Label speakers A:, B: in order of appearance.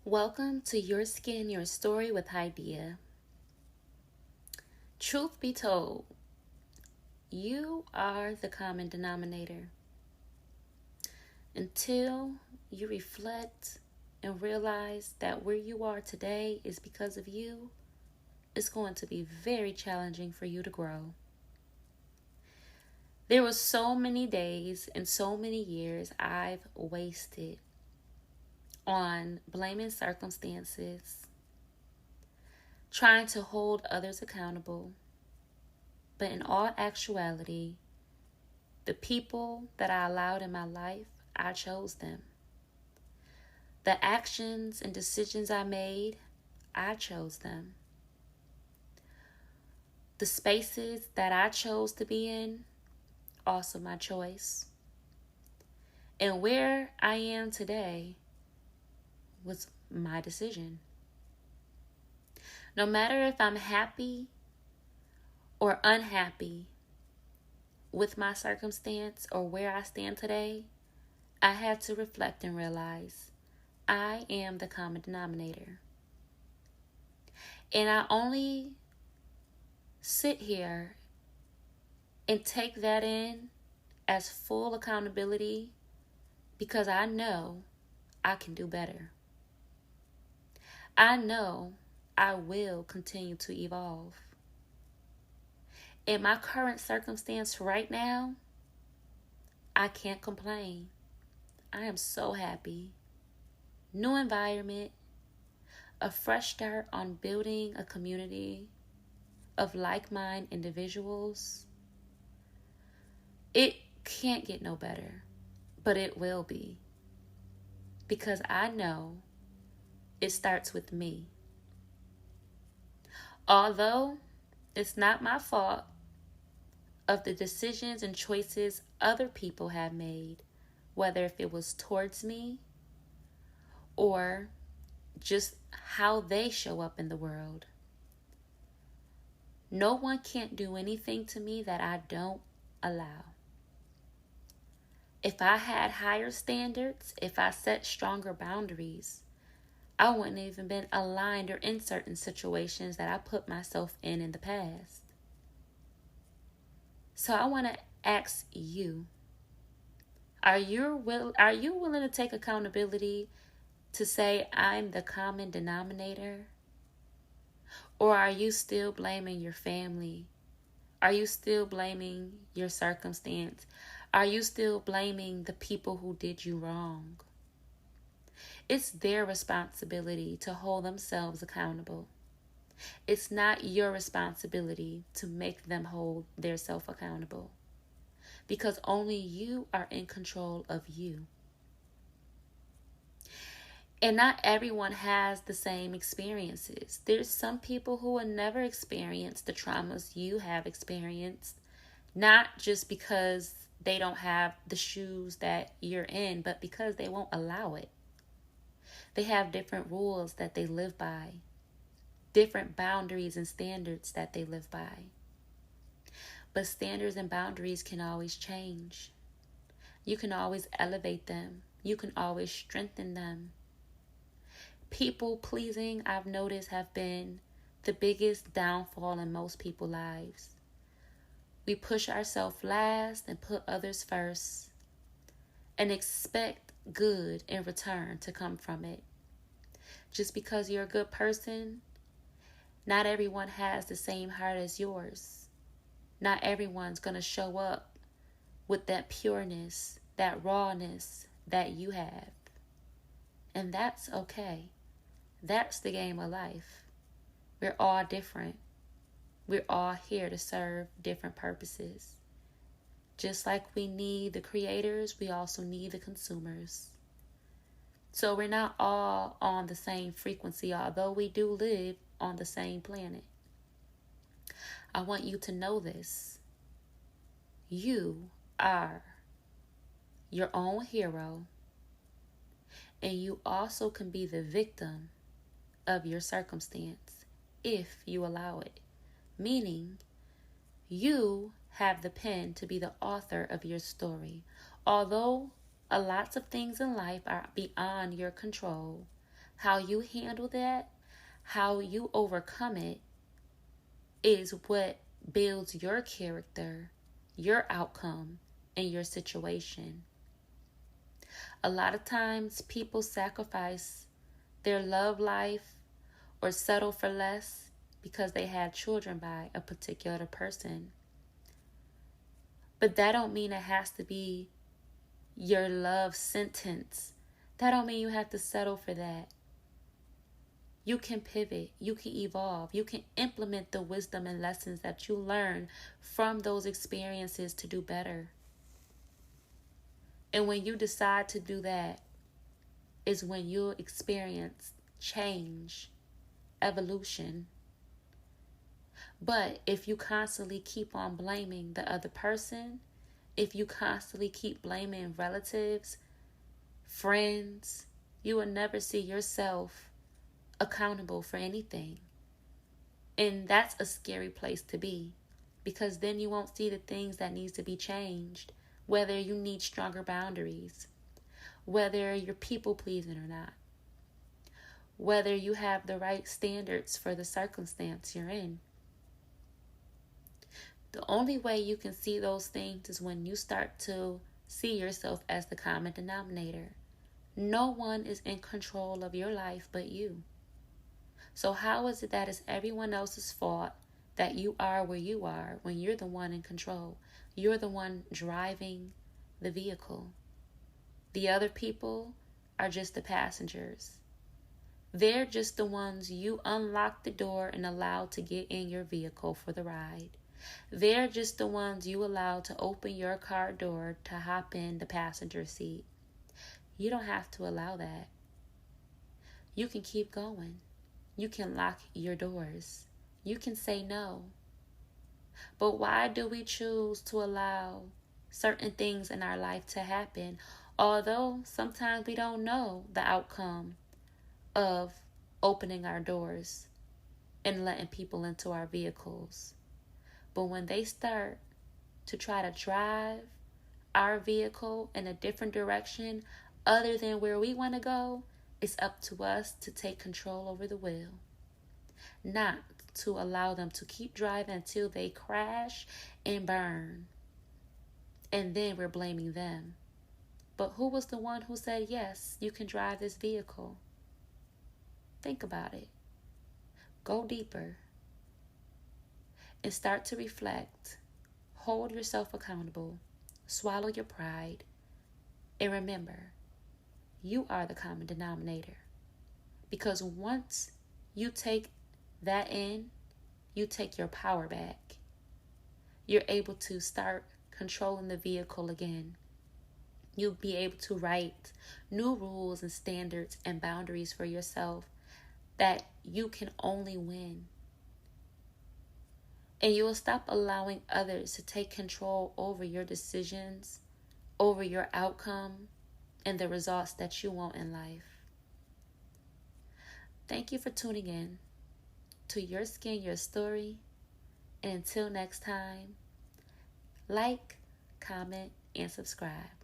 A: Welcome to Your Skin, Your Story with Diyah. Truth be told, you are the common denominator. Until you reflect and realize that where you are today is because of you, it's going to be very challenging for you to grow. There were so many days and so many years I've wasted on blaming circumstances, trying to hold others accountable. But in all actuality, the people that I allowed in my life, I chose them. The actions and decisions I made, I chose them. The spaces that I chose to be in, also my choice. And where I am today was my decision. No matter if I'm happy or unhappy with my circumstance or where I stand today, I had to reflect and realize I am the common denominator. And I only sit here and take that in as full accountability because I know I can do better. I know I will continue to evolve. In my current circumstance right now, I can't complain. I am so happy. New environment, a fresh start on building a community of like-minded individuals. It can't get no better, but it will be. Because I know it starts with me. Although it's not my fault of the decisions and choices other people have made, whether if it was towards me or just how they show up in the world. No one can't do anything to me that I don't allow. If I had higher standards, if I set stronger boundaries, I wouldn't even been aligned or in certain situations that I put myself in the past. So I want to ask you, are you willing to take accountability to say I'm the common denominator? Or are you still blaming your family? Are you still blaming your circumstance? Are you still blaming the people who did you wrong? It's their responsibility to hold themselves accountable. It's not your responsibility to make them hold themselves accountable. Because only you are in control of you. And not everyone has the same experiences. There's some people who will never experience the traumas you have experienced. Not just because they don't have the shoes that you're in, but because they won't allow it. They have different rules that they live by. Different boundaries and standards that they live by. But standards and boundaries can always change. You can always elevate them. You can always strengthen them. People pleasing, I've noticed, have been the biggest downfall in most people's lives. We push ourselves last and put others first and expect good in return to come from it. Just because you're a good person, not everyone has the same heart as yours. Not everyone's going to show up with that pureness, that rawness that you have. And that's okay. That's the game of life. We're all different. We're all here to serve different purposes. Just like we need the creators, we also need the consumers. So we're not all on the same frequency, although we do live on the same planet. I want you to know this. You are your own hero, and you also can be the victim of your circumstance if you allow it. Meaning, you have the pen to be the author of your story. Although lots of things in life are beyond your control, How you handle that, how you overcome it, is what builds your character, your outcome, and your situation. A lot of times people sacrifice their love life or settle for less because they had children by a particular person. But that don't mean it has to be your love sentence. That don't mean you have to settle for that. You can pivot, you can evolve, you can implement the wisdom and lessons that you learn from those experiences to do better. And when you decide to do that is when you'll experience change, evolution. But if you constantly keep on blaming the other person, if you constantly keep blaming relatives, friends, you will never see yourself accountable for anything. And that's a scary place to be, because then you won't see the things that needs to be changed, whether you need stronger boundaries, whether you're people pleasing or not, whether you have the right standards for the circumstance you're in. The only way you can see those things is when you start to see yourself as the common denominator. No one is in control of your life but you. So how is it that it's everyone else's fault that you are where you are when you're the one in control? You're the one driving the vehicle. The other people are just the passengers. They're just the ones you unlocked the door and allowed to get in your vehicle for the ride. They're just the ones you allowed to open your car door to hop in the passenger seat. You don't have to allow that. You can keep going. You can lock your doors. You can say no. But why do we choose to allow certain things in our life to happen, although sometimes we don't know the outcome of opening our doors and letting people into our vehicles? But when they start to try to drive our vehicle in a different direction other than where we want to go, it's up to us to take control over the wheel, not to allow them to keep driving until they crash and burn. And then we're blaming them. But who was the one who said, yes, you can drive this vehicle? Think about it. Go deeper and start to reflect. Hold yourself accountable. Swallow your pride. And remember, you are the common denominator. Because once you take that in, you take your power back. You're able to start controlling the vehicle again. You'll be able to write new rules and standards and boundaries for yourself that you can only win. And you will stop allowing others to take control over your decisions, over your outcome, and the results that you want in life. Thank you for tuning in to Your Skin, Your Story. And until next time, like, comment, and subscribe.